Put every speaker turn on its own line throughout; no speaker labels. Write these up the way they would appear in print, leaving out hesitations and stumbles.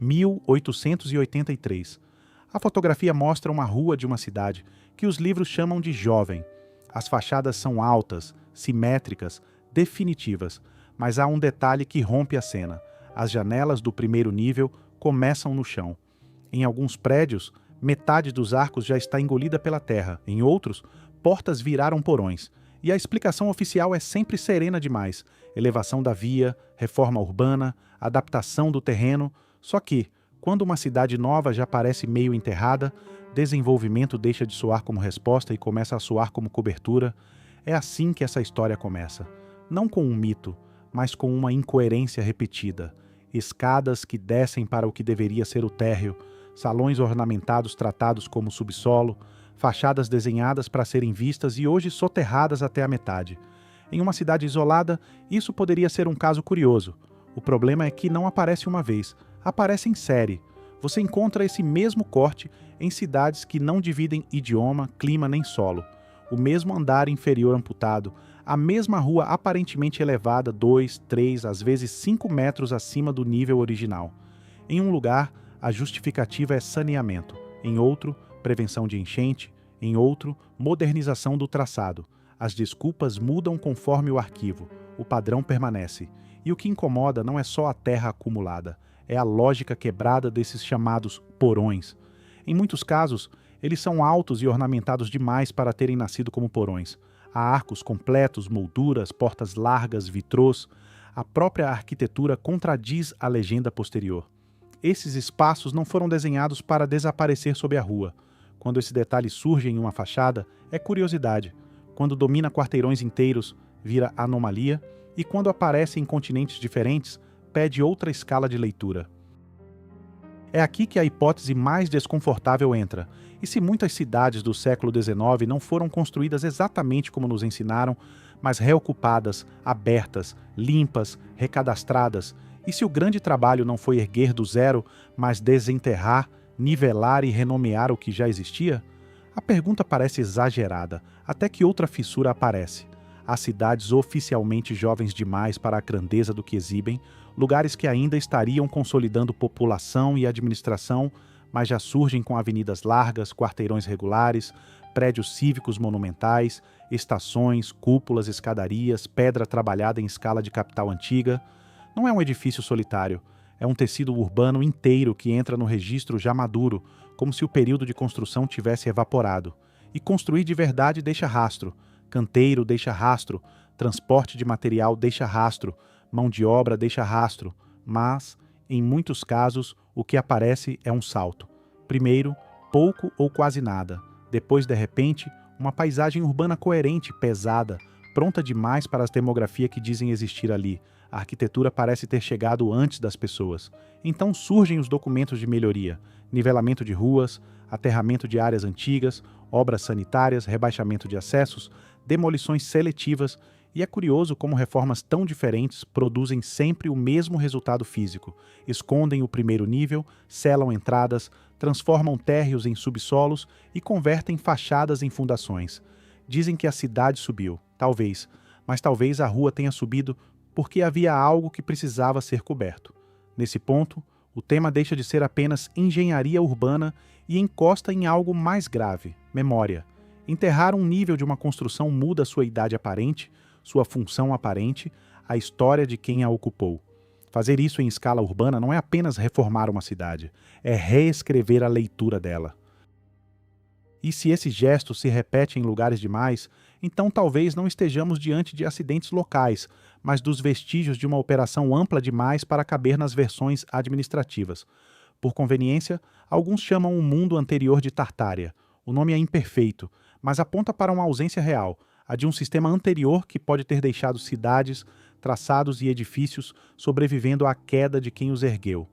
1883. A fotografia mostra uma rua de uma cidade que os livros chamam de jovem. As fachadas são altas, simétricas, definitivas, mas há um detalhe que rompe a cena. As janelas do primeiro nível começam no chão. Em alguns prédios, metade dos arcos já está engolida pela terra. Em outros, portas viraram porões. E a explicação oficial é sempre serena demais. Elevação da via, reforma urbana, adaptação do terreno. Só que, quando uma cidade nova já parece meio enterrada, desenvolvimento deixa de soar como resposta e começa a soar como cobertura. É assim que essa história começa. Não com um mito, mas com uma incoerência repetida. Escadas que descem para o que deveria ser o térreo, salões ornamentados tratados como subsolo, fachadas desenhadas para serem vistas e hoje soterradas até a metade. Em uma cidade isolada, isso poderia ser um caso curioso. O problema é que não aparece uma vez, aparece em série. Você encontra esse mesmo corte em cidades que não dividem idioma, clima nem solo. O mesmo andar inferior amputado, a mesma rua aparentemente elevada 2, 3, às vezes 5 metros acima do nível original. Em um lugar, a justificativa é saneamento. Em outro, prevenção de enchente. Em outro, modernização do traçado. As desculpas mudam conforme o arquivo. O padrão permanece. E o que incomoda não é só a terra acumulada, é a lógica quebrada desses chamados porões. Em muitos casos, eles são altos e ornamentados demais para terem nascido como porões. Há arcos completos, molduras, portas largas, vitrôs. A própria arquitetura contradiz a legenda posterior. Esses espaços não foram desenhados para desaparecer sob a rua. Quando esse detalhe surge em uma fachada, é curiosidade. Quando domina quarteirões inteiros, vira anomalia. E quando aparece em continentes diferentes, pede outra escala de leitura. É aqui que a hipótese mais desconfortável entra. E se muitas cidades do século XIX não foram construídas exatamente como nos ensinaram, mas reocupadas, abertas, limpas, recadastradas, e se o grande trabalho não foi erguer do zero, mas desenterrar, nivelar e renomear o que já existia? A pergunta parece exagerada, até que outra fissura aparece. Há cidades oficialmente jovens demais para a grandeza do que exibem, lugares que ainda estariam consolidando população e administração, mas já surgem com avenidas largas, quarteirões regulares, prédios cívicos monumentais, estações, cúpulas, escadarias, pedra trabalhada em escala de capital antiga. Não é um edifício solitário, é um tecido urbano inteiro que entra no registro já maduro, como se o período de construção tivesse evaporado. E construir de verdade deixa rastro, canteiro deixa rastro, transporte de material deixa rastro, mão de obra deixa rastro, mas, em muitos casos, o que aparece é um salto. Primeiro, pouco ou quase nada. Depois, de repente, uma paisagem urbana coerente, pesada, pronta demais para as demografias que dizem existir ali. A arquitetura parece ter chegado antes das pessoas. Então surgem os documentos de melhoria, nivelamento de ruas, aterramento de áreas antigas, obras sanitárias, rebaixamento de acessos, demolições seletivas, e é curioso como reformas tão diferentes produzem sempre o mesmo resultado físico. Escondem o primeiro nível, selam entradas, transformam térreos em subsolos e convertem fachadas em fundações. Dizem que a cidade subiu, talvez, mas talvez a rua tenha subido porque havia algo que precisava ser coberto. Nesse ponto, o tema deixa de ser apenas engenharia urbana e encosta em algo mais grave, memória. Enterrar um nível de uma construção muda sua idade aparente, sua função aparente, a história de quem a ocupou. Fazer isso em escala urbana não é apenas reformar uma cidade, é reescrever a leitura dela. E se esse gesto se repete em lugares demais, então talvez não estejamos diante de acidentes locais, mas dos vestígios de uma operação ampla demais para caber nas versões administrativas. Por conveniência, alguns chamam o mundo anterior de Tartária. O nome é imperfeito, mas aponta para uma ausência real, a de um sistema anterior que pode ter deixado cidades, traçados e edifícios sobrevivendo à queda de quem os ergueu.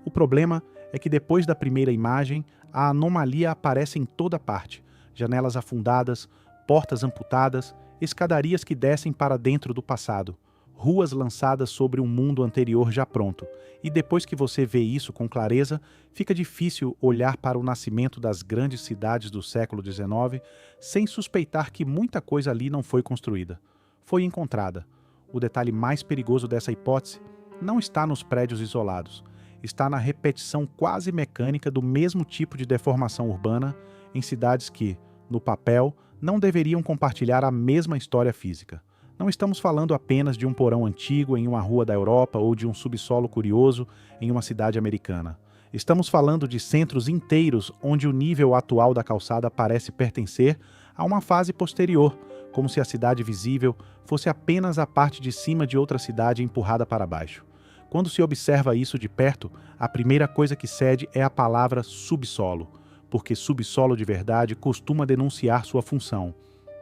O problema é que depois da primeira imagem, a anomalia aparece em toda parte. Janelas afundadas, portas amputadas, escadarias que descem para dentro do passado, ruas lançadas sobre um mundo anterior já pronto. E depois que você vê isso com clareza, fica difícil olhar para o nascimento das grandes cidades do século XIX sem suspeitar que muita coisa ali não foi construída. Foi encontrada. O detalhe mais perigoso dessa hipótese não está nos prédios isolados. está na repetição quase mecânica do mesmo tipo de deformação urbana em cidades que, no papel, não deveriam compartilhar a mesma história física. Não estamos falando apenas de um porão antigo em uma rua da Europa ou de um subsolo curioso em uma cidade americana. Estamos falando de centros inteiros onde o nível atual da calçada parece pertencer a uma fase posterior, como se a cidade visível fosse apenas a parte de cima de outra cidade empurrada para baixo. Quando se observa isso de perto, a primeira coisa que cede é a palavra subsolo, porque subsolo de verdade costuma denunciar sua função: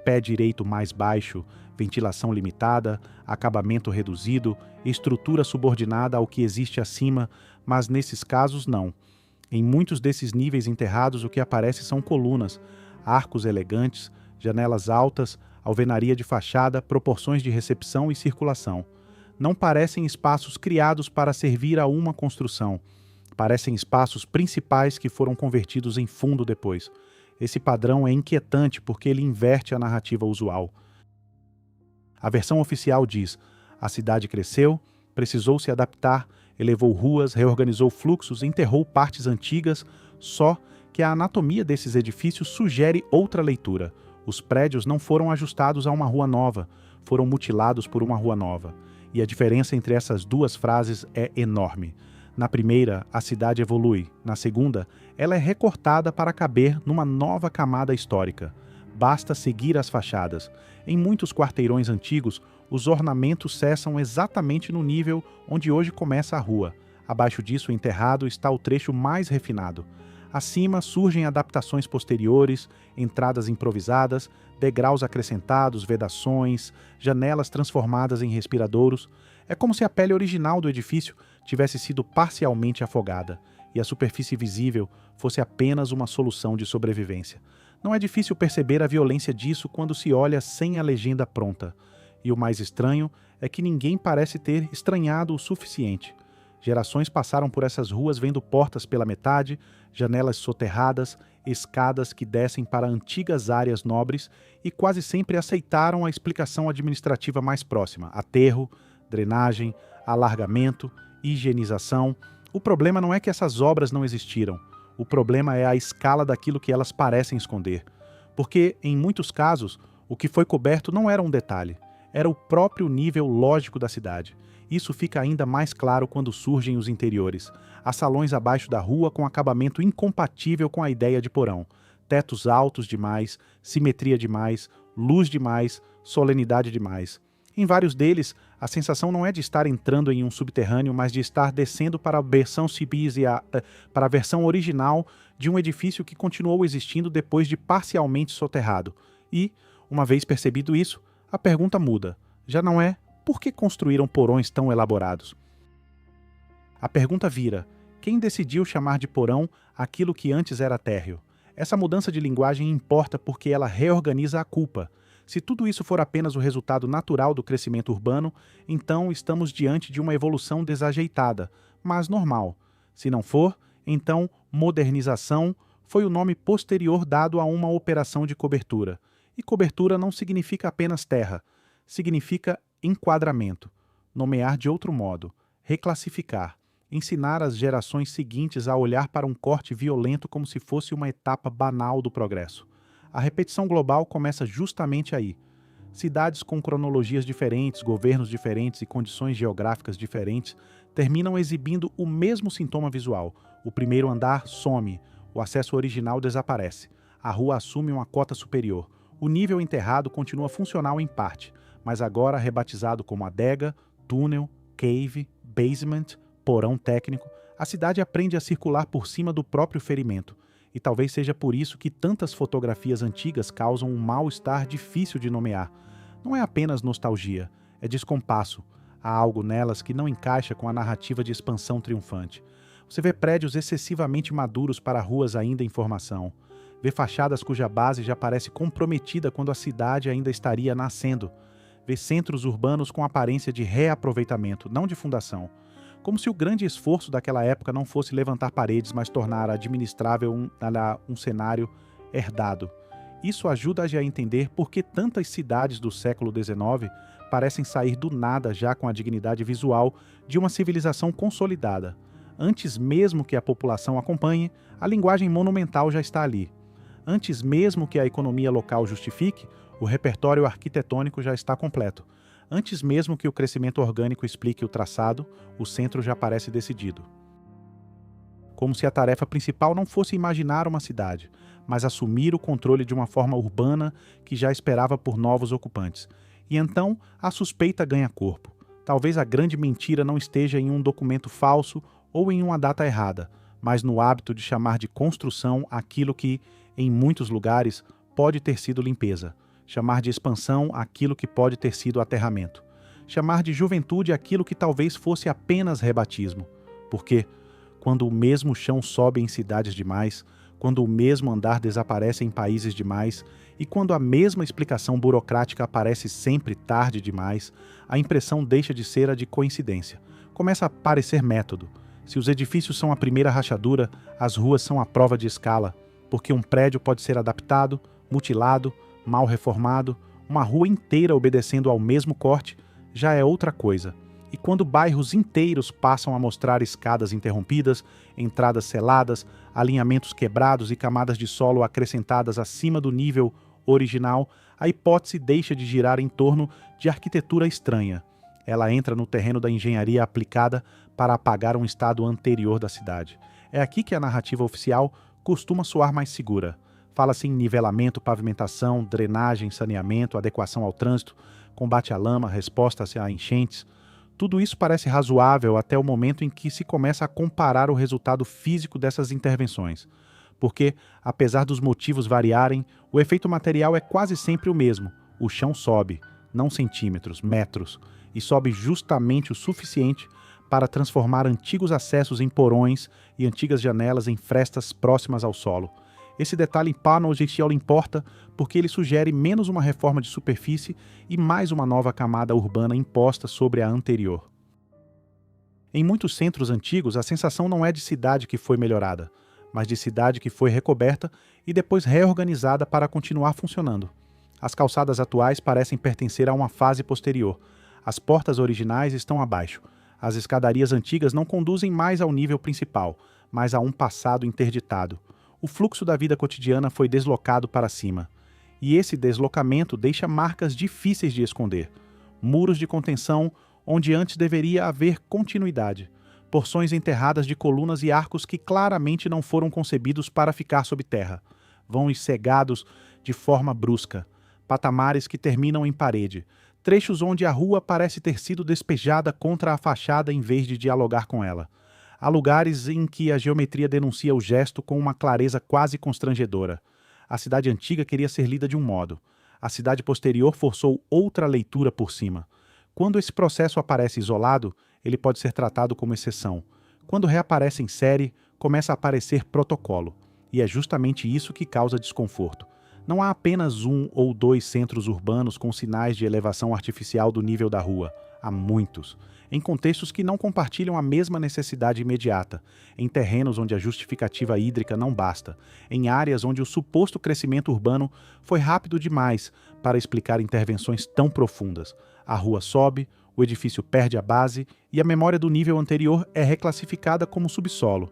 pé direito mais baixo, ventilação limitada, acabamento reduzido, estrutura subordinada ao que existe acima, mas nesses casos não. Em muitos desses níveis enterrados o que aparece são colunas, arcos elegantes, janelas altas, alvenaria de fachada, proporções de recepção e circulação. Não parecem espaços criados para servir a uma construção. Parecem espaços principais que foram convertidos em fundo depois. Esse padrão é inquietante porque ele inverte a narrativa usual. A versão oficial diz: a cidade cresceu, precisou se adaptar, elevou ruas, reorganizou fluxos, enterrou partes antigas, só que a anatomia desses edifícios sugere outra leitura. Os prédios não foram ajustados a uma rua nova, foram mutilados por uma rua nova. E a diferença entre essas duas frases é enorme. Na primeira, a cidade evolui. Na segunda, ela é recortada para caber numa nova camada histórica. Basta seguir as fachadas. Em muitos quarteirões antigos, os ornamentos cessam exatamente no nível onde hoje começa a rua. Abaixo disso, enterrado, está o trecho mais refinado. Acima surgem adaptações posteriores, entradas improvisadas, degraus acrescentados, vedações, janelas transformadas em respiradouros. É como se a pele original do edifício tivesse sido parcialmente afogada e a superfície visível fosse apenas uma solução de sobrevivência. Não é difícil perceber a violência disso quando se olha sem a legenda pronta. E o mais estranho é que ninguém parece ter estranhado o suficiente. Gerações passaram por essas ruas vendo portas pela metade, janelas soterradas, escadas que descem para antigas áreas nobres e quase sempre aceitaram a explicação administrativa mais próxima: aterro, drenagem, alargamento, higienização. O problema não é que essas obras não existiram. O problema é a escala daquilo que elas parecem esconder. Porque, em muitos casos, o que foi coberto não era um detalhe, era o próprio nível lógico da cidade. Isso fica ainda mais claro quando surgem os interiores. Há salões abaixo da rua com acabamento incompatível com a ideia de porão. Tetos altos demais, simetria demais, luz demais, solenidade demais. Em vários deles, a sensação não é de estar entrando em um subterrâneo, mas de estar descendo para a versão para a versão original de um edifício que continuou existindo depois de parcialmente soterrado. E, uma vez percebido isso, a pergunta muda. Já não é: por que construíram porões tão elaborados? A pergunta vira: quem decidiu chamar de porão aquilo que antes era térreo? Essa mudança de linguagem importa porque ela reorganiza a culpa. Se tudo isso for apenas o resultado natural do crescimento urbano, então estamos diante de uma evolução desajeitada, mas normal. Se não for, então modernização foi o nome posterior dado a uma operação de cobertura. E cobertura não significa apenas terra, significa enquadramento, nomear de outro modo, reclassificar, ensinar as gerações seguintes a olhar para um corte violento como se fosse uma etapa banal do progresso. A repetição global começa justamente aí. Cidades com cronologias diferentes, governos diferentes e condições geográficas diferentes terminam exibindo o mesmo sintoma visual. O primeiro andar some, o acesso original desaparece, a rua assume uma cota superior. O nível enterrado continua funcional em parte, mas agora rebatizado como adega, túnel, cave, basement, porão técnico, a cidade aprende a circular por cima do próprio ferimento. E talvez seja por isso que tantas fotografias antigas causam um mal-estar difícil de nomear. Não é apenas nostalgia, é descompasso. Há algo nelas que não encaixa com a narrativa de expansão triunfante. Você vê prédios excessivamente maduros para ruas ainda em formação. Vê fachadas cuja base já parece comprometida quando a cidade ainda estaria nascendo. Vê centros urbanos com aparência de reaproveitamento, não de fundação. Como se o grande esforço daquela época não fosse levantar paredes, mas tornar administrável um cenário herdado. Isso ajuda a entender por que tantas cidades do século XIX parecem sair do nada já com a dignidade visual de uma civilização consolidada. Antes mesmo que a população acompanhe, a linguagem monumental já está ali. Antes mesmo que a economia local justifique, o repertório arquitetônico já está completo. Antes mesmo que o crescimento orgânico explique o traçado, o centro já parece decidido. Como se a tarefa principal não fosse imaginar uma cidade, mas assumir o controle de uma forma urbana que já esperava por novos ocupantes. E então a suspeita ganha corpo. Talvez a grande mentira não esteja em um documento falso ou em uma data errada, mas no hábito de chamar de construção aquilo que, em muitos lugares, pode ter sido limpeza, chamar de expansão aquilo que pode ter sido aterramento, chamar de juventude aquilo que talvez fosse apenas rebatismo. Porque, quando o mesmo chão sobe em cidades demais, quando o mesmo andar desaparece em países demais e quando a mesma explicação burocrática aparece sempre tarde demais, a impressão deixa de ser a de coincidência. Começa a parecer método. Se os edifícios são a primeira rachadura, as ruas são a prova de escala, porque um prédio pode ser adaptado, mutilado, mal reformado, uma rua inteira obedecendo ao mesmo corte, já é outra coisa. E quando bairros inteiros passam a mostrar escadas interrompidas, entradas seladas, alinhamentos quebrados e camadas de solo acrescentadas acima do nível original, a hipótese deixa de girar em torno de arquitetura estranha. Ela entra no terreno da engenharia aplicada para apagar um estado anterior da cidade. É aqui que a narrativa oficial costuma soar mais segura. Fala-se em nivelamento, pavimentação, drenagem, saneamento, adequação ao trânsito, combate à lama, resposta a enchentes. Tudo isso parece razoável até o momento em que se começa a comparar o resultado físico dessas intervenções. Porque, apesar dos motivos variarem, o efeito material é quase sempre o mesmo. O chão sobe, não centímetros, metros, e sobe justamente o suficiente para transformar antigos acessos em porões e antigas janelas em frestas próximas ao solo. Esse detalhe prejudicial importa porque ele sugere menos uma reforma de superfície e mais uma nova camada urbana imposta sobre a anterior. Em muitos centros antigos, a sensação não é de cidade que foi melhorada, mas de cidade que foi recoberta e depois reorganizada para continuar funcionando. As calçadas atuais parecem pertencer a uma fase posterior. As portas originais estão abaixo. As escadarias antigas não conduzem mais ao nível principal, mas a um passado interditado. O fluxo da vida cotidiana foi deslocado para cima. E esse deslocamento deixa marcas difíceis de esconder. Muros de contenção onde antes deveria haver continuidade. Porções enterradas de colunas e arcos que claramente não foram concebidos para ficar sob terra. Vãos cegados de forma brusca. Patamares que terminam em parede. Trechos onde a rua parece ter sido despejada contra a fachada em vez de dialogar com ela. Há lugares em que a geometria denuncia o gesto com uma clareza quase constrangedora. A cidade antiga queria ser lida de um modo. A cidade posterior forçou outra leitura por cima. Quando esse processo aparece isolado, ele pode ser tratado como exceção. Quando reaparece em série, começa a aparecer protocolo. E é justamente isso que causa desconforto. Não há apenas um ou dois centros urbanos com sinais de elevação artificial do nível da rua. Há muitos. Em contextos que não compartilham a mesma necessidade imediata, em terrenos onde a justificativa hídrica não basta, em áreas onde o suposto crescimento urbano foi rápido demais para explicar intervenções tão profundas. A rua sobe, o edifício perde a base e a memória do nível anterior é reclassificada como subsolo.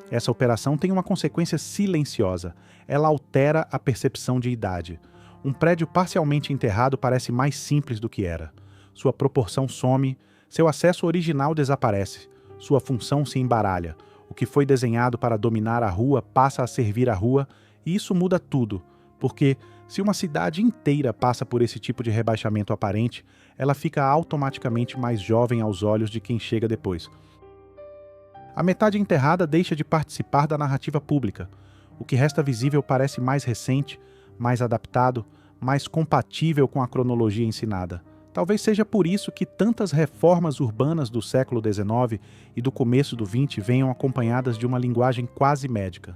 Essa operação tem uma consequência silenciosa. Ela altera a percepção de idade. Um prédio parcialmente enterrado parece mais simples do que era. Sua proporção some, seu acesso original desaparece, sua função se embaralha. O que foi desenhado para dominar a rua passa a servir a rua, e isso muda tudo, porque se uma cidade inteira passa por esse tipo de rebaixamento aparente, ela fica automaticamente mais jovem aos olhos de quem chega depois. A metade enterrada deixa de participar da narrativa pública. O que resta visível parece mais recente, mais adaptado, mais compatível com a cronologia ensinada. Talvez seja por isso que tantas reformas urbanas do século XIX e do começo do XX venham acompanhadas de uma linguagem quase médica.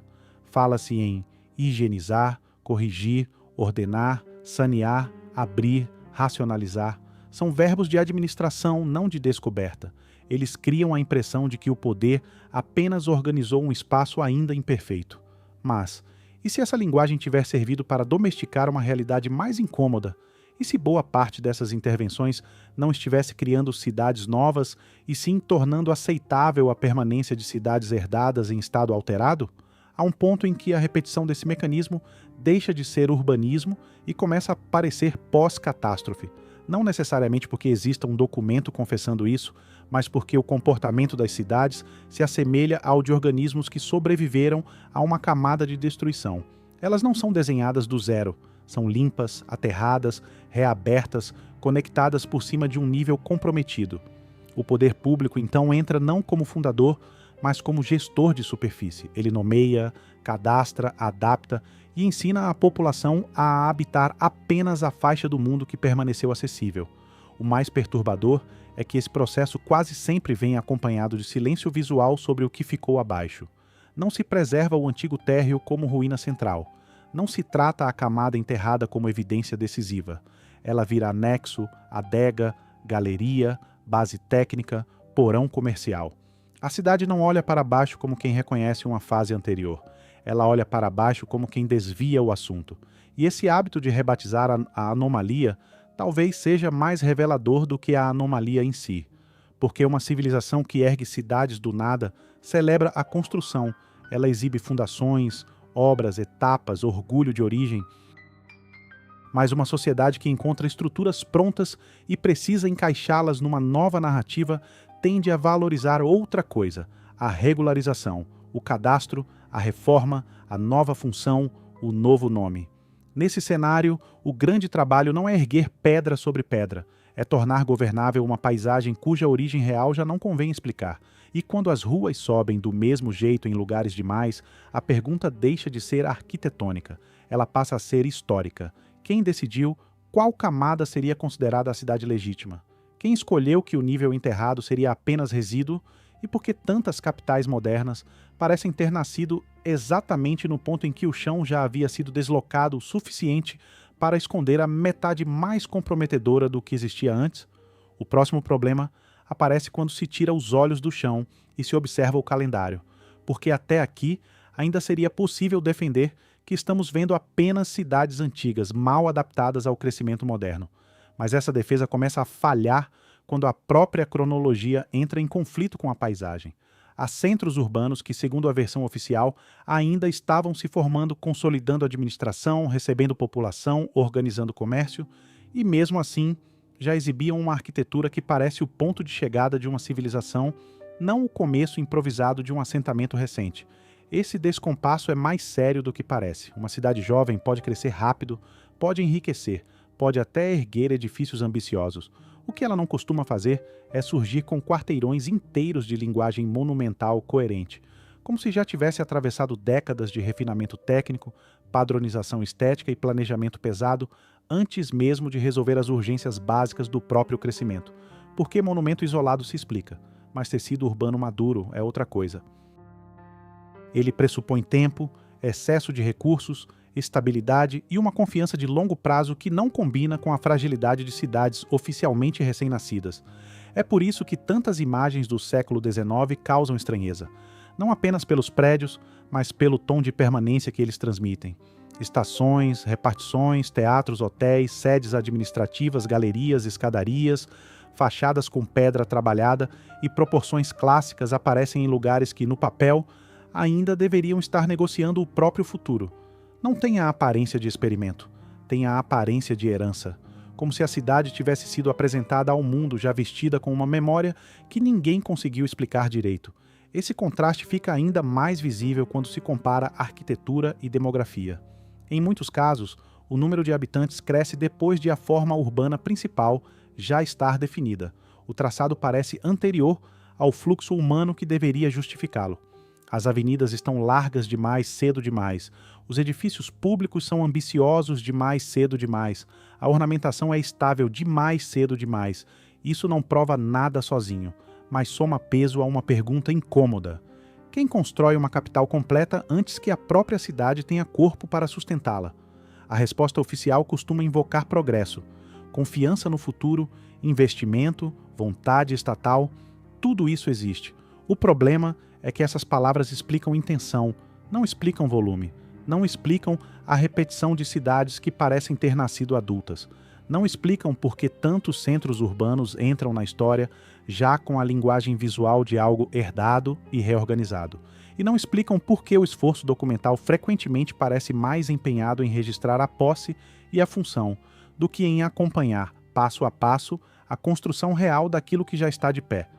Fala-se em higienizar, corrigir, ordenar, sanear, abrir, racionalizar. São verbos de administração, não de descoberta. Eles criam a impressão de que o poder apenas organizou um espaço ainda imperfeito. Mas, e se essa linguagem tiver servido para domesticar uma realidade mais incômoda? E se boa parte dessas intervenções não estivesse criando cidades novas e sim tornando aceitável a permanência de cidades herdadas em estado alterado? Há um ponto em que a repetição desse mecanismo deixa de ser urbanismo e começa a parecer pós-catástrofe. Não necessariamente porque exista um documento confessando isso, mas porque o comportamento das cidades se assemelha ao de organismos que sobreviveram a uma camada de destruição. Elas não são desenhadas do zero, são limpas, aterradas, reabertas, conectadas por cima de um nível comprometido. O poder público então entra não como fundador, mas como gestor de superfície. Ele nomeia, cadastra, adapta e ensina a população a habitar apenas a faixa do mundo que permaneceu acessível. O mais perturbador é que esse processo quase sempre vem acompanhado de silêncio visual sobre o que ficou abaixo. Não se preserva o antigo térreo como ruína central. Não se trata a camada enterrada como evidência decisiva. Ela vira anexo, adega, galeria, base técnica, porão comercial. A cidade não olha para baixo como quem reconhece uma fase anterior. Ela olha para baixo como quem desvia o assunto. E esse hábito de rebatizar a anomalia talvez seja mais revelador do que a anomalia em si. Porque uma civilização que ergue cidades do nada celebra a construção. Ela exibe fundações, obras, etapas, orgulho de origem. Mas uma sociedade que encontra estruturas prontas e precisa encaixá-las numa nova narrativa tende a valorizar outra coisa: a regularização, o cadastro, a reforma, a nova função, o novo nome. Nesse cenário, o grande trabalho não é erguer pedra sobre pedra, é tornar governável uma paisagem cuja origem real já não convém explicar. E quando as ruas sobem do mesmo jeito em lugares demais, a pergunta deixa de ser arquitetônica, ela passa a ser histórica. Quem decidiu qual camada seria considerada a cidade legítima? Quem escolheu que o nível enterrado seria apenas resíduo? E por que tantas capitais modernas parecem ter nascido exatamente no ponto em que o chão já havia sido deslocado o suficiente para esconder a metade mais comprometedora do que existia antes? O próximo problema aparece quando se tira os olhos do chão e se observa o calendário, porque até aqui ainda seria possível defender que estamos vendo apenas cidades antigas, mal adaptadas ao crescimento moderno. Mas essa defesa começa a falhar quando a própria cronologia entra em conflito com a paisagem. Há centros urbanos que, segundo a versão oficial, ainda estavam se formando, consolidando a administração, recebendo população, organizando comércio, e mesmo assim já exibiam uma arquitetura que parece o ponto de chegada de uma civilização, não o começo improvisado de um assentamento recente. Esse descompasso é mais sério do que parece. Uma cidade jovem pode crescer rápido, pode enriquecer, pode até erguer edifícios ambiciosos. O que ela não costuma fazer é surgir com quarteirões inteiros de linguagem monumental coerente, como se já tivesse atravessado décadas de refinamento técnico, padronização estética e planejamento pesado antes mesmo de resolver as urgências básicas do próprio crescimento. Porque monumento isolado se explica, mas tecido urbano maduro é outra coisa. Ele pressupõe tempo, excesso de recursos, estabilidade e uma confiança de longo prazo que não combina com a fragilidade de cidades oficialmente recém-nascidas. É por isso que tantas imagens do século XIX causam estranheza, não apenas pelos prédios, mas pelo tom de permanência que eles transmitem. Estações, repartições, teatros, hotéis, sedes administrativas, galerias, escadarias, fachadas com pedra trabalhada e proporções clássicas aparecem em lugares que, no papel, ainda deveriam estar negociando o próprio futuro. Não tem a aparência de experimento, tem a aparência de herança, como se a cidade tivesse sido apresentada ao mundo já vestida com uma memória que ninguém conseguiu explicar direito. Esse contraste fica ainda mais visível quando se compara arquitetura e demografia. Em muitos casos, o número de habitantes cresce depois de a forma urbana principal já estar definida. O traçado parece anterior ao fluxo humano que deveria justificá-lo. As avenidas estão largas demais cedo demais. Os edifícios públicos são ambiciosos demais cedo demais. A ornamentação é estável demais cedo demais. Isso não prova nada sozinho, mas soma peso a uma pergunta incômoda. Quem constrói uma capital completa antes que a própria cidade tenha corpo para sustentá-la? A resposta oficial costuma invocar progresso, confiança no futuro, investimento, vontade estatal. Tudo isso existe. O problema é que essas palavras explicam intenção, não explicam volume, não explicam a repetição de cidades que parecem ter nascido adultas. não explicam por que tantos centros urbanos entram na história já com a linguagem visual de algo herdado e reorganizado. E não explicam por que o esforço documental frequentemente parece mais empenhado em registrar a posse e a função do que em acompanhar, passo a passo, a construção real daquilo que já está de pé.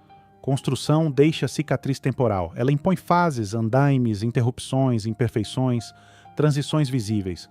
Construção deixa cicatriz temporal. Ela impõe fases, andaimes, interrupções, imperfeições, transições visíveis.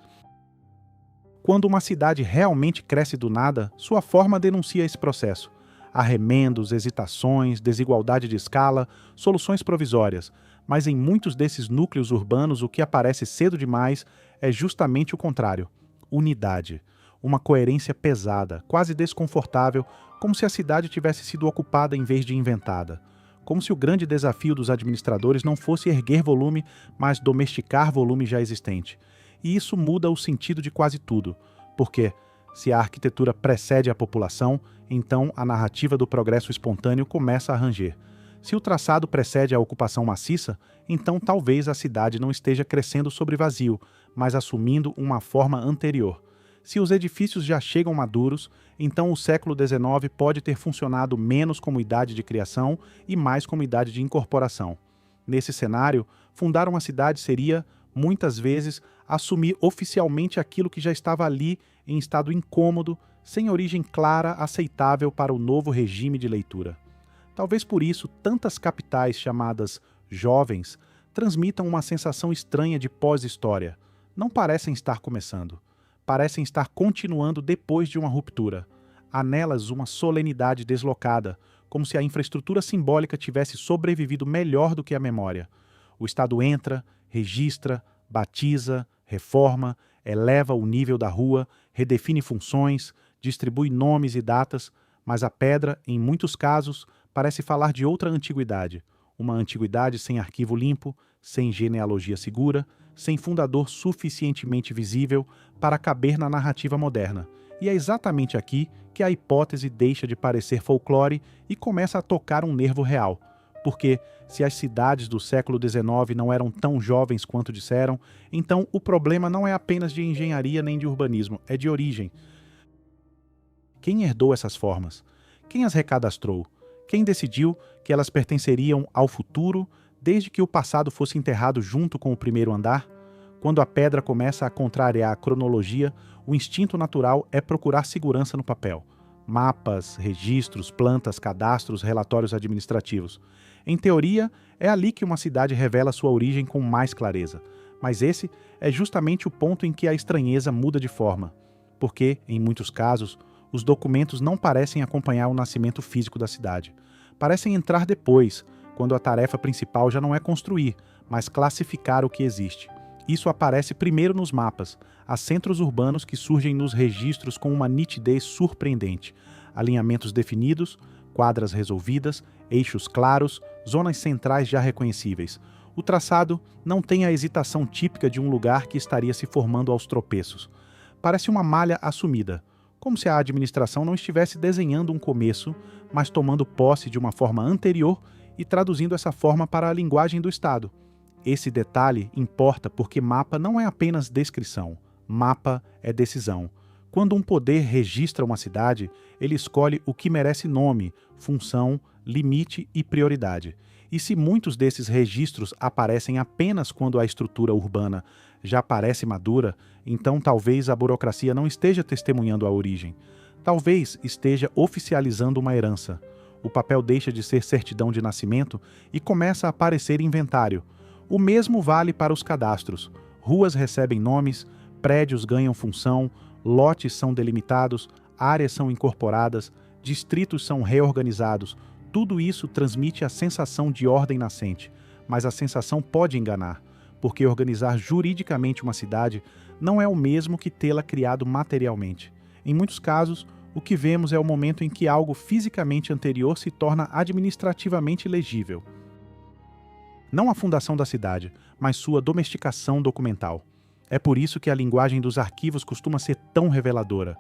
Quando uma cidade realmente cresce do nada, sua forma denuncia esse processo. Há remendos, hesitações, desigualdade de escala, soluções provisórias, mas em muitos desses núcleos urbanos o que aparece cedo demais é justamente o contrário: unidade. Uma coerência pesada, quase desconfortável, como se a cidade tivesse sido ocupada em vez de inventada. Como se o grande desafio dos administradores não fosse erguer volume, mas domesticar volume já existente. E isso muda o sentido de quase tudo, porque, se a arquitetura precede a população, então a narrativa do progresso espontâneo começa a ranger. Se o traçado precede a ocupação maciça, então talvez a cidade não esteja crescendo sobre vazio, mas assumindo uma forma anterior. Se os edifícios já chegam maduros, então o século XIX pode ter funcionado menos como idade de criação e mais como idade de incorporação. Nesse cenário, fundar uma cidade seria, muitas vezes, assumir oficialmente aquilo que já estava ali em estado incômodo, sem origem clara, aceitável para o novo regime de leitura. Talvez por isso tantas capitais chamadas jovens transmitam uma sensação estranha de pós-história. Não parecem estar começando. Parecem estar continuando depois de uma ruptura. Há nelas uma solenidade deslocada, como se a infraestrutura simbólica tivesse sobrevivido melhor do que a memória. O Estado entra, registra, batiza, reforma, eleva o nível da rua, redefine funções, distribui nomes e datas, mas a pedra, em muitos casos, parece falar de outra antiguidade. Uma antiguidade sem arquivo limpo, sem genealogia segura, sem fundador suficientemente visível para caber na narrativa moderna. E é exatamente aqui que a hipótese deixa de parecer folclore e começa a tocar um nervo real. Porque, se as cidades do século XIX não eram tão jovens quanto disseram, então o problema não é apenas de engenharia nem de urbanismo, é de origem. Quem herdou essas formas? Quem as recadastrou? Quem decidiu que elas pertenceriam ao futuro desde que o passado fosse enterrado junto com o primeiro andar? Quando a pedra começa a contrariar a cronologia, o instinto natural é procurar segurança no papel. Mapas, registros, plantas, cadastros, relatórios administrativos. Em teoria, é ali que uma cidade revela sua origem com mais clareza. Mas esse é justamente o ponto em que a estranheza muda de forma. Porque, em muitos casos, os documentos não parecem acompanhar o nascimento físico da cidade. Parecem entrar depois, quando a tarefa principal já não é construir, mas classificar o que existe. Isso aparece primeiro nos mapas, há centros urbanos que surgem nos registros com uma nitidez surpreendente. Alinhamentos definidos, quadras resolvidas, eixos claros, zonas centrais já reconhecíveis. O traçado não tem a hesitação típica de um lugar que estaria se formando aos tropeços. Parece uma malha assumida, como se a administração não estivesse desenhando um começo, mas tomando posse de uma forma anterior e traduzindo essa forma para a linguagem do Estado. Esse detalhe importa porque mapa não é apenas descrição, mapa é decisão. Quando um poder registra uma cidade, ele escolhe o que merece nome, função, limite e prioridade. E se muitos desses registros aparecem apenas quando a estrutura urbana já parece madura, então talvez a burocracia não esteja testemunhando a origem. Talvez esteja oficializando uma herança. O papel deixa de ser certidão de nascimento e começa a parecer inventário. O mesmo vale para os cadastros. Ruas recebem nomes, prédios ganham função, lotes são delimitados, áreas são incorporadas, distritos são reorganizados. Tudo isso transmite a sensação de ordem nascente, mas a sensação pode enganar, porque organizar juridicamente uma cidade não é o mesmo que tê-la criado materialmente. Em muitos casos, o que vemos é o momento em que algo fisicamente anterior se torna administrativamente legível. Não a fundação da cidade, mas sua domesticação documental. É por isso que a linguagem dos arquivos costuma ser tão reveladora.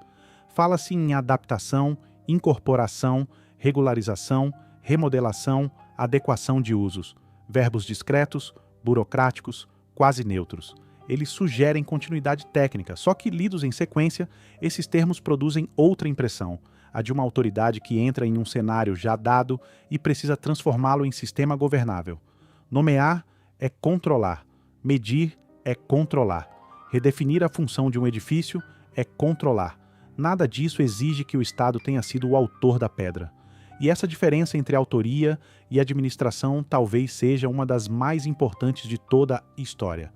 Fala-se em adaptação, incorporação, regularização, remodelação, adequação de usos. Verbos discretos, burocráticos, quase neutros. Eles sugerem continuidade técnica, só que lidos em sequência, esses termos produzem outra impressão, a de uma autoridade que entra em um cenário já dado e precisa transformá-lo em sistema governável. Nomear é controlar, medir é controlar, redefinir a função de um edifício é controlar. Nada disso exige que o Estado tenha sido o autor da pedra. E essa diferença entre autoria e administração talvez seja uma das mais importantes de toda a história.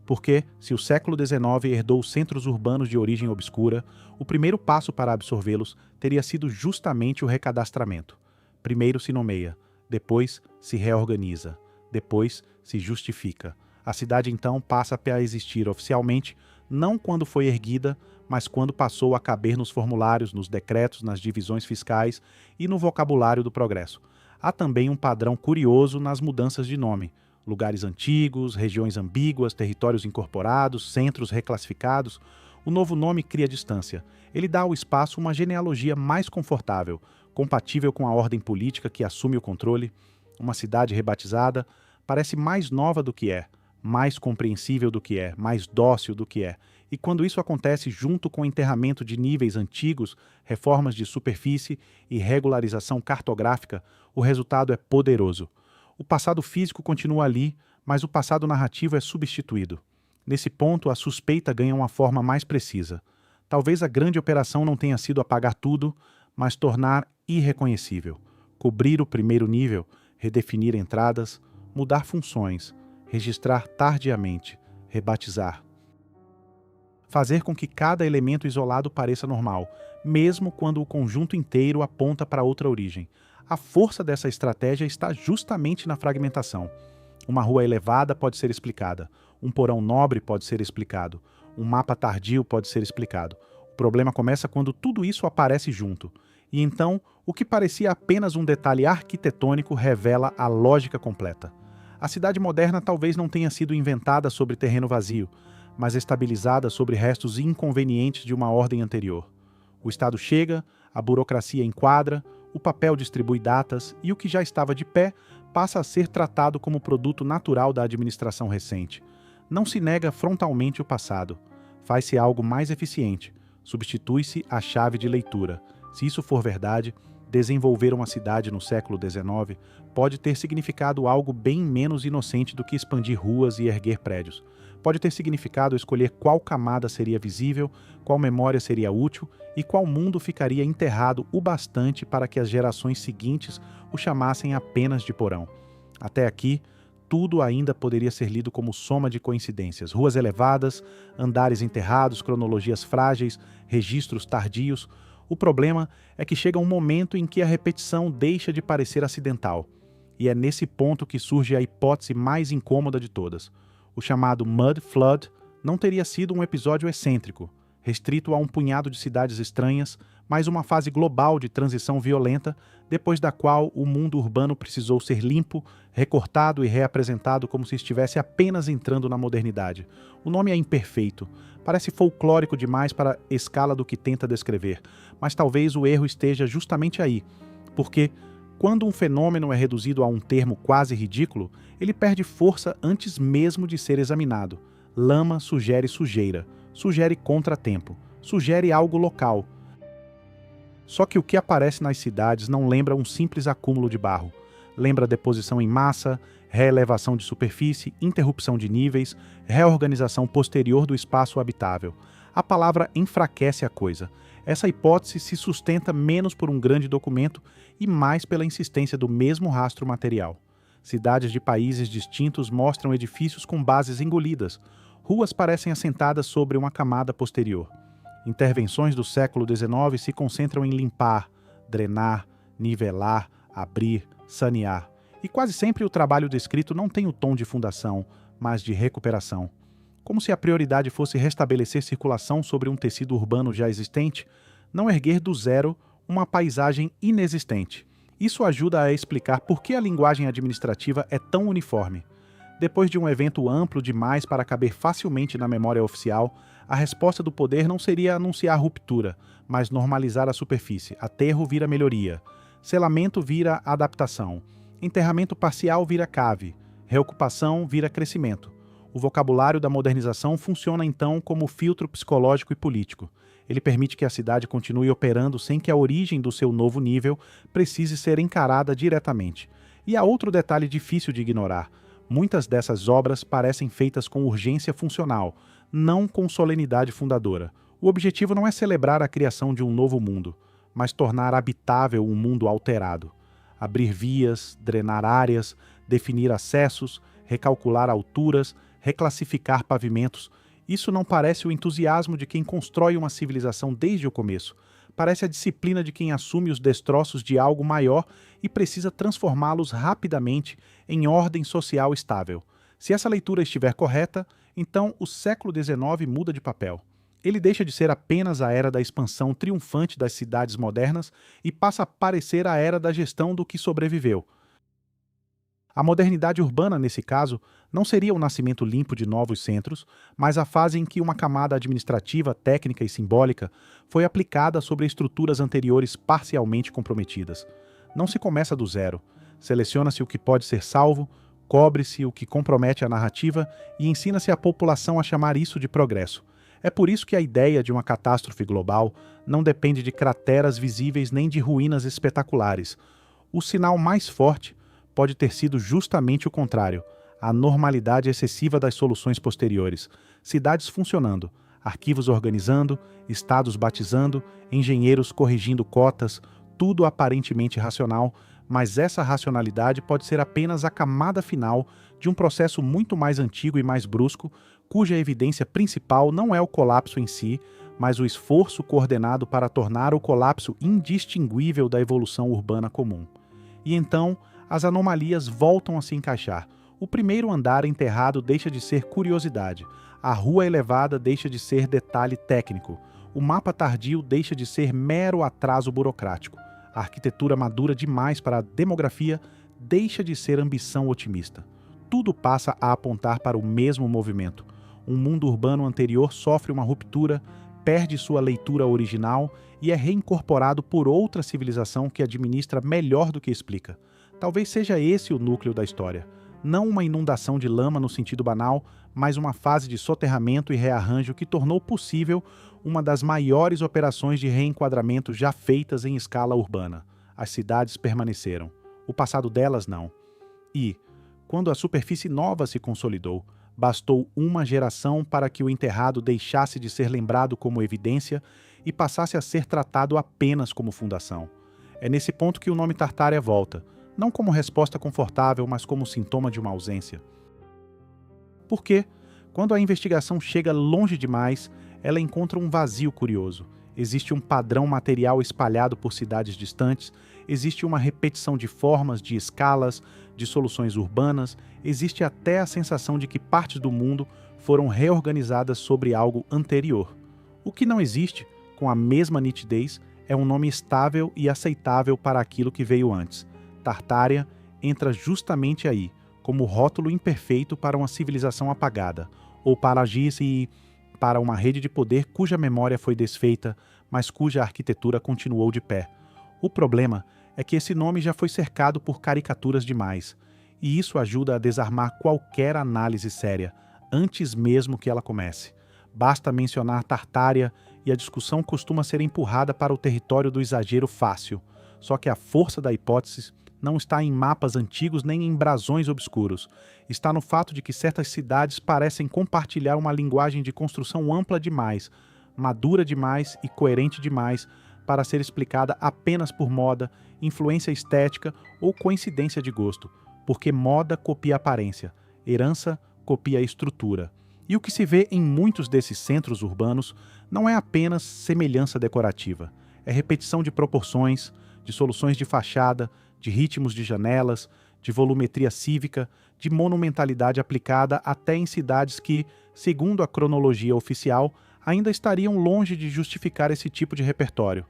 Porque, se o século XIX herdou centros urbanos de origem obscura, o primeiro passo para absorvê-los teria sido justamente o recadastramento. Primeiro se nomeia, depois se reorganiza, depois se justifica. A cidade então passa a existir oficialmente, não quando foi erguida, mas quando passou a caber nos formulários, nos decretos, nas divisões fiscais e no vocabulário do progresso. Há também um padrão curioso nas mudanças de nome. Lugares antigos, regiões ambíguas, territórios incorporados, centros reclassificados. O novo nome cria distância. Ele dá ao espaço uma genealogia mais confortável, compatível com a ordem política que assume o controle. Uma cidade rebatizada parece mais nova do que é, mais compreensível do que é, mais dócil do que é. E quando isso acontece junto com o enterramento de níveis antigos, reformas de superfície e regularização cartográfica, o resultado é poderoso. O passado físico continua ali, mas o passado narrativo é substituído. Nesse ponto, a suspeita ganha uma forma mais precisa. Talvez a grande operação não tenha sido apagar tudo, mas tornar irreconhecível, cobrir o primeiro nível, redefinir entradas, mudar funções, registrar tardiamente, rebatizar. Fazer com que cada elemento isolado pareça normal, mesmo quando o conjunto inteiro aponta para outra origem. A força dessa estratégia está justamente na fragmentação. Uma rua elevada pode ser explicada, um porão nobre pode ser explicado, um mapa tardio pode ser explicado. O problema começa quando tudo isso aparece junto. E então, o que parecia apenas um detalhe arquitetônico revela a lógica completa. A cidade moderna talvez não tenha sido inventada sobre terreno vazio, mas estabilizada sobre restos inconvenientes de uma ordem anterior. O Estado chega, a burocracia enquadra, o papel distribui datas e o que já estava de pé passa a ser tratado como produto natural da administração recente. Não se nega frontalmente o passado. Faz-se algo mais eficiente. Substitui-se a chave de leitura. Se isso for verdade, desenvolver uma cidade no século XIX pode ter significado algo bem menos inocente do que expandir ruas e erguer prédios. Pode ter significado escolher qual camada seria visível, qual memória seria útil e qual mundo ficaria enterrado o bastante para que as gerações seguintes o chamassem apenas de porão. Até aqui, tudo ainda poderia ser lido como soma de coincidências. Ruas elevadas, andares enterrados, cronologias frágeis, registros tardios. O problema é que chega um momento em que a repetição deixa de parecer acidental. E é nesse ponto que surge a hipótese mais incômoda de todas. O chamado Mud Flood não teria sido um episódio excêntrico, restrito a um punhado de cidades estranhas, mas uma fase global de transição violenta, depois da qual o mundo urbano precisou ser limpo, recortado e reapresentado como se estivesse apenas entrando na modernidade. O nome é imperfeito, parece folclórico demais para a escala do que tenta descrever, mas talvez o erro esteja justamente aí, porque quando um fenômeno é reduzido a um termo quase ridículo, ele perde força antes mesmo de ser examinado. Lama sugere sujeira, sugere contratempo, sugere algo local. Só que o que aparece nas cidades não lembra um simples acúmulo de barro. Lembra deposição em massa, reelevação de superfície, interrupção de níveis, reorganização posterior do espaço habitável. A palavra enfraquece a coisa. Essa hipótese se sustenta menos por um grande documento e mais pela insistência do mesmo rastro material. Cidades de países distintos mostram edifícios com bases engolidas. Ruas parecem assentadas sobre uma camada posterior. Intervenções do século XIX se concentram em limpar, drenar, nivelar, abrir, sanear. E quase sempre o trabalho descrito não tem o tom de fundação, mas de recuperação. Como se a prioridade fosse restabelecer circulação sobre um tecido urbano já existente, não erguer do zero uma paisagem inexistente. Isso ajuda a explicar por que a linguagem administrativa é tão uniforme. Depois de um evento amplo demais para caber facilmente na memória oficial, a resposta do poder não seria anunciar ruptura, mas normalizar a superfície. Aterro vira melhoria. Selamento vira adaptação. Enterramento parcial vira cave. Reocupação vira crescimento. O vocabulário da modernização funciona então como filtro psicológico e político. Ele permite que a cidade continue operando sem que a origem do seu novo nível precise ser encarada diretamente. E há outro detalhe difícil de ignorar. Muitas dessas obras parecem feitas com urgência funcional, não com solenidade fundadora. O objetivo não é celebrar a criação de um novo mundo, mas tornar habitável um mundo alterado. Abrir vias, drenar áreas, definir acessos, recalcular alturas, reclassificar pavimentos. Isso não parece o entusiasmo de quem constrói uma civilização desde o começo. Parece a disciplina de quem assume os destroços de algo maior e precisa transformá-los rapidamente em ordem social estável. Se essa leitura estiver correta, então o século XIX muda de papel. Ele deixa de ser apenas a era da expansão triunfante das cidades modernas e passa a parecer a era da gestão do que sobreviveu. A modernidade urbana, nesse caso, não seria o nascimento limpo de novos centros, mas a fase em que uma camada administrativa, técnica e simbólica foi aplicada sobre estruturas anteriores parcialmente comprometidas. Não se começa do zero. Seleciona-se o que pode ser salvo, cobre-se o que compromete a narrativa e ensina-se à população a chamar isso de progresso. É por isso que a ideia de uma catástrofe global não depende de crateras visíveis nem de ruínas espetaculares. O sinal mais forte pode ter sido justamente o contrário, a normalidade excessiva das soluções posteriores, cidades funcionando, arquivos organizando, estados batizando, engenheiros corrigindo cotas, tudo aparentemente racional, mas essa racionalidade pode ser apenas a camada final de um processo muito mais antigo e mais brusco, cuja evidência principal não é o colapso em si, mas o esforço coordenado para tornar o colapso indistinguível da evolução urbana comum. E então, as anomalias voltam a se encaixar. O primeiro andar enterrado deixa de ser curiosidade, a rua elevada deixa de ser detalhe técnico, o mapa tardio deixa de ser mero atraso burocrático, a arquitetura madura demais para a demografia deixa de ser ambição otimista. Tudo passa a apontar para o mesmo movimento. Um mundo urbano anterior sofre uma ruptura, perde sua leitura original e é reincorporado por outra civilização que administra melhor do que explica. Talvez seja esse o núcleo da história. Não uma inundação de lama no sentido banal, mas uma fase de soterramento e rearranjo que tornou possível uma das maiores operações de reenquadramento já feitas em escala urbana. As cidades permaneceram. O passado delas não. E, quando a superfície nova se consolidou, bastou uma geração para que o enterrado deixasse de ser lembrado como evidência e passasse a ser tratado apenas como fundação. É nesse ponto que o nome Tartária volta, não como resposta confortável, mas como sintoma de uma ausência. Porque, quando a investigação chega longe demais, ela encontra um vazio curioso. Existe um padrão material espalhado por cidades distantes, existe uma repetição de formas, de escalas, de soluções urbanas, existe até a sensação de que partes do mundo foram reorganizadas sobre algo anterior. O que não existe, com a mesma nitidez, é um nome estável e aceitável para aquilo que veio antes. Tartária entra justamente aí, como rótulo imperfeito para uma civilização apagada, ou para agir-se para uma rede de poder cuja memória foi desfeita, mas cuja arquitetura continuou de pé. O problema é que esse nome já foi cercado por caricaturas demais, e isso ajuda a desarmar qualquer análise séria, antes mesmo que ela comece. Basta mencionar Tartária e a discussão costuma ser empurrada para o território do exagero fácil, só que a força da hipótese não está em mapas antigos nem em brasões obscuros. Está no fato de que certas cidades parecem compartilhar uma linguagem de construção ampla demais, madura demais e coerente demais para ser explicada apenas por moda, influência estética ou coincidência de gosto, porque moda copia aparência, herança copia estrutura. E o que se vê em muitos desses centros urbanos não é apenas semelhança decorativa, é repetição de proporções, de soluções de fachada, de ritmos de janelas, de volumetria cívica, de monumentalidade aplicada até em cidades que, segundo a cronologia oficial, ainda estariam longe de justificar esse tipo de repertório.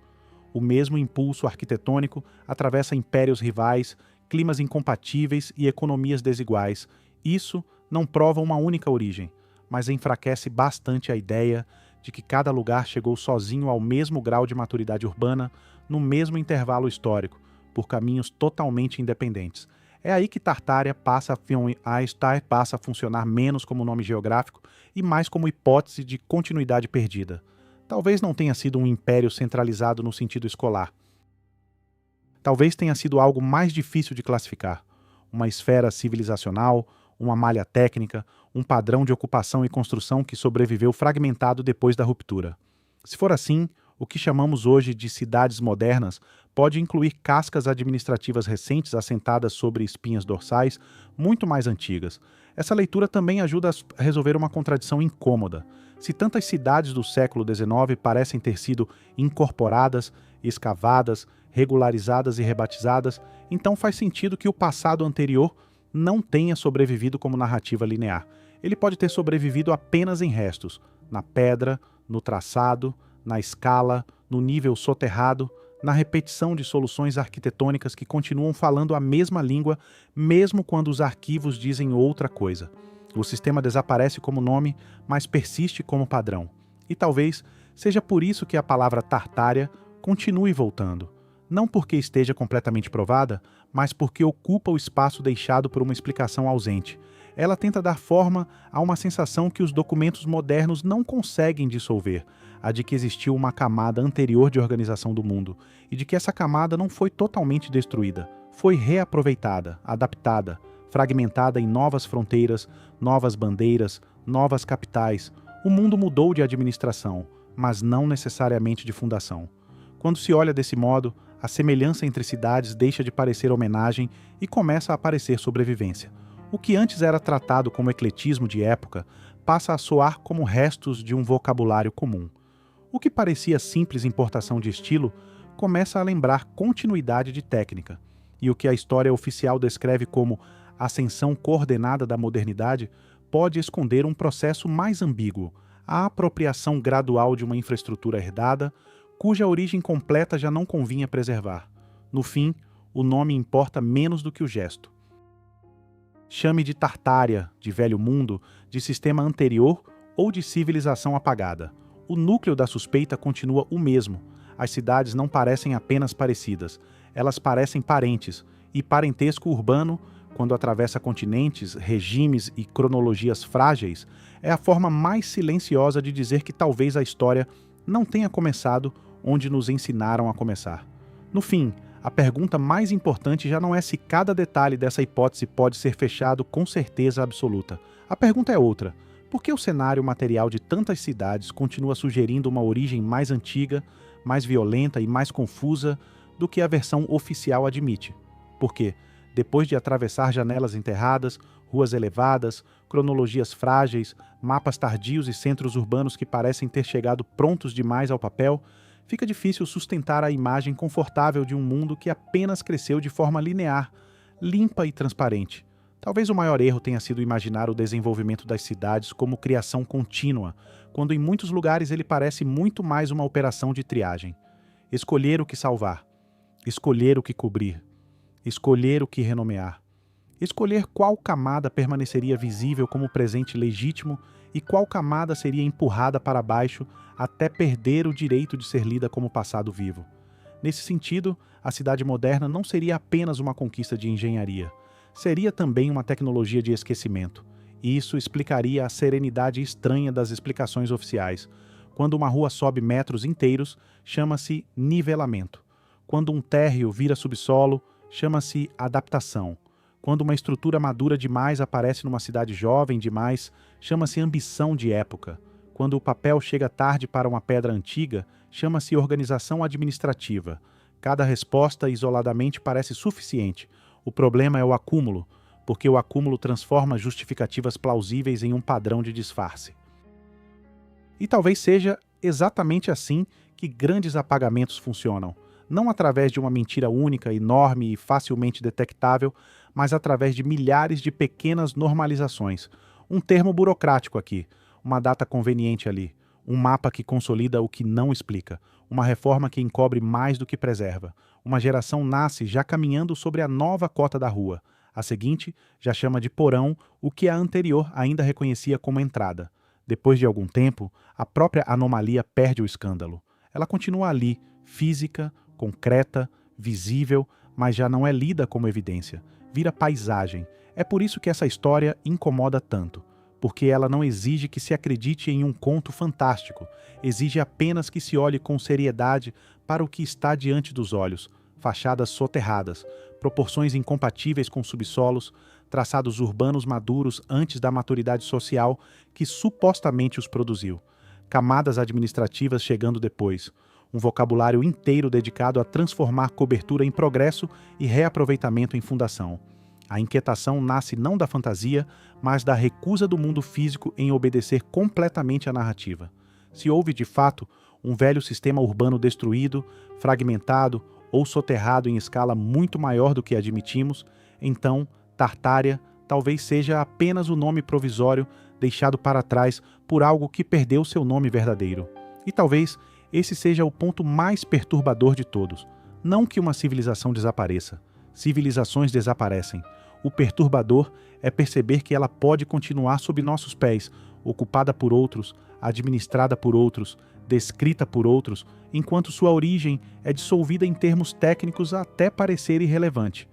O mesmo impulso arquitetônico atravessa impérios rivais, climas incompatíveis e economias desiguais. Isso não prova uma única origem, mas enfraquece bastante a ideia de que cada lugar chegou sozinho ao mesmo grau de maturidade urbana, no mesmo intervalo histórico, por caminhos totalmente independentes. É aí que Tartária passa a funcionar menos como nome geográfico e mais como hipótese de continuidade perdida. Talvez não tenha sido um império centralizado no sentido escolar. Talvez tenha sido algo mais difícil de classificar. Uma esfera civilizacional, uma malha técnica, um padrão de ocupação e construção que sobreviveu fragmentado depois da ruptura. Se for assim, o que chamamos hoje de cidades modernas pode incluir cascas administrativas recentes assentadas sobre espinhas dorsais muito mais antigas. Essa leitura também ajuda a resolver uma contradição incômoda. Se tantas cidades do século XIX parecem ter sido incorporadas, escavadas, regularizadas e rebatizadas, então faz sentido que o passado anterior não tenha sobrevivido como narrativa linear. Ele pode ter sobrevivido apenas em restos, na pedra, no traçado, na escala, no nível soterrado, na repetição de soluções arquitetônicas que continuam falando a mesma língua, mesmo quando os arquivos dizem outra coisa. O sistema desaparece como nome, mas persiste como padrão. E talvez seja por isso que a palavra Tartária continue voltando. Não porque esteja completamente provada, mas porque ocupa o espaço deixado por uma explicação ausente. Ela tenta dar forma a uma sensação que os documentos modernos não conseguem dissolver, a de que existiu uma camada anterior de organização do mundo, e de que essa camada não foi totalmente destruída, foi reaproveitada, adaptada, fragmentada em novas fronteiras, novas bandeiras, novas capitais. O mundo mudou de administração, mas não necessariamente de fundação. Quando se olha desse modo, a semelhança entre cidades deixa de parecer homenagem e começa a parecer sobrevivência. O que antes era tratado como ecletismo de época passa a soar como restos de um vocabulário comum. O que parecia simples importação de estilo começa a lembrar continuidade de técnica, e o que a história oficial descreve como ascensão coordenada da modernidade pode esconder um processo mais ambíguo, a apropriação gradual de uma infraestrutura herdada, cuja origem completa já não convinha preservar. No fim, o nome importa menos do que o gesto. Chame de Tartária, de velho mundo, de sistema anterior ou de civilização apagada. O núcleo da suspeita continua o mesmo. As cidades não parecem apenas parecidas, elas parecem parentes, e parentesco urbano, quando atravessa continentes, regimes e cronologias frágeis, é a forma mais silenciosa de dizer que talvez a história não tenha começado onde nos ensinaram a começar. No fim, a pergunta mais importante já não é se cada detalhe dessa hipótese pode ser fechado com certeza absoluta. A pergunta é outra: por que o cenário material de tantas cidades continua sugerindo uma origem mais antiga, mais violenta e mais confusa do que a versão oficial admite? Porque, depois de atravessar janelas enterradas, ruas elevadas, cronologias frágeis, mapas tardios e centros urbanos que parecem ter chegado prontos demais ao papel, fica difícil sustentar a imagem confortável de um mundo que apenas cresceu de forma linear, limpa e transparente. Talvez o maior erro tenha sido imaginar o desenvolvimento das cidades como criação contínua, quando em muitos lugares ele parece muito mais uma operação de triagem. Escolher o que salvar, escolher o que cobrir, escolher o que renomear, escolher qual camada permaneceria visível como presente legítimo e qual camada seria empurrada para baixo até perder o direito de ser lida como passado vivo. Nesse sentido, a cidade moderna não seria apenas uma conquista de engenharia, seria também uma tecnologia de esquecimento. E isso explicaria a serenidade estranha das explicações oficiais. Quando uma rua sobe metros inteiros, chama-se nivelamento. Quando um térreo vira subsolo, chama-se adaptação. Quando uma estrutura madura demais aparece numa cidade jovem demais, chama-se ambição de época. Quando o papel chega tarde para uma pedra antiga, chama-se organização administrativa. Cada resposta isoladamente parece suficiente. O problema é o acúmulo, porque o acúmulo transforma justificativas plausíveis em um padrão de disfarce. E talvez seja exatamente assim que grandes apagamentos funcionam. Não através de uma mentira única, enorme e facilmente detectável, mas através de milhares de pequenas normalizações. Um termo burocrático aqui, uma data conveniente ali, um mapa que consolida o que não explica, uma reforma que encobre mais do que preserva. Uma geração nasce já caminhando sobre a nova cota da rua. A seguinte já chama de porão o que a anterior ainda reconhecia como entrada. Depois de algum tempo, a própria anomalia perde o escândalo. Ela continua ali, física, concreta, visível, mas já não é lida como evidência. vira paisagem. É por isso que essa história incomoda tanto, porque ela não exige que se acredite em um conto fantástico, exige apenas que se olhe com seriedade para o que está diante dos olhos: fachadas soterradas, proporções incompatíveis com subsolos, traçados urbanos maduros antes da maturidade social que supostamente os produziu, camadas administrativas chegando depois, um vocabulário inteiro dedicado a transformar cobertura em progresso e reaproveitamento em fundação. A inquietação nasce não da fantasia, mas da recusa do mundo físico em obedecer completamente à narrativa. Se houve, de fato, um velho sistema urbano destruído, fragmentado ou soterrado em escala muito maior do que admitimos, então Tartária talvez seja apenas o nome provisório deixado para trás por algo que perdeu seu nome verdadeiro. E talvez esse seja o ponto mais perturbador de todos. Não que uma civilização desapareça. Civilizações desaparecem. O perturbador é perceber que ela pode continuar sob nossos pés, ocupada por outros, administrada por outros, descrita por outros, enquanto sua origem é dissolvida em termos técnicos até parecer irrelevante.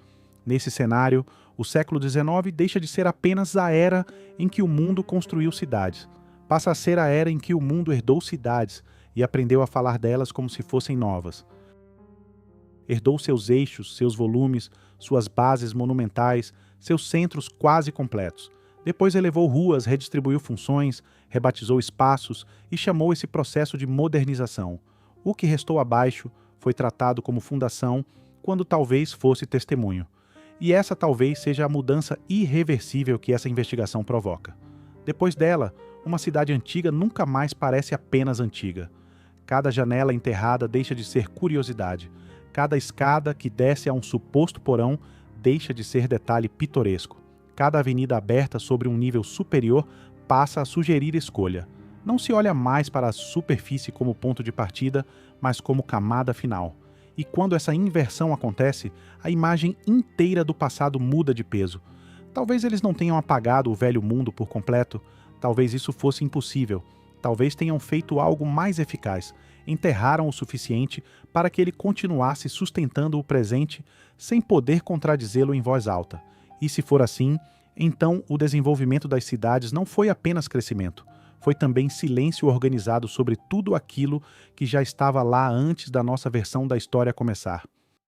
Nesse cenário, o século XIX deixa de ser apenas a era em que o mundo construiu cidades. Passa a ser a era em que o mundo herdou cidades e aprendeu a falar delas como se fossem novas. Herdou seus eixos, seus volumes, suas bases monumentais, seus centros quase completos. Depois elevou ruas, redistribuiu funções, rebatizou espaços e chamou esse processo de modernização. O que restou abaixo foi tratado como fundação, quando talvez fosse testemunho. E essa talvez seja a mudança irreversível que essa investigação provoca. Depois dela, uma cidade antiga nunca mais parece apenas antiga. Cada janela enterrada deixa de ser curiosidade. Cada escada que desce a um suposto porão deixa de ser detalhe pitoresco. Cada avenida aberta sobre um nível superior passa a sugerir escolha. Não se olha mais para a superfície como ponto de partida, mas como camada final. E quando essa inversão acontece, a imagem inteira do passado muda de peso. Talvez eles não tenham apagado o velho mundo por completo, talvez isso fosse impossível. Talvez tenham feito algo mais eficaz, enterraram o suficiente para que ele continuasse sustentando o presente sem poder contradizê-lo em voz alta. E se for assim, então o desenvolvimento das cidades não foi apenas crescimento, foi também silêncio organizado sobre tudo aquilo que já estava lá antes da nossa versão da história começar.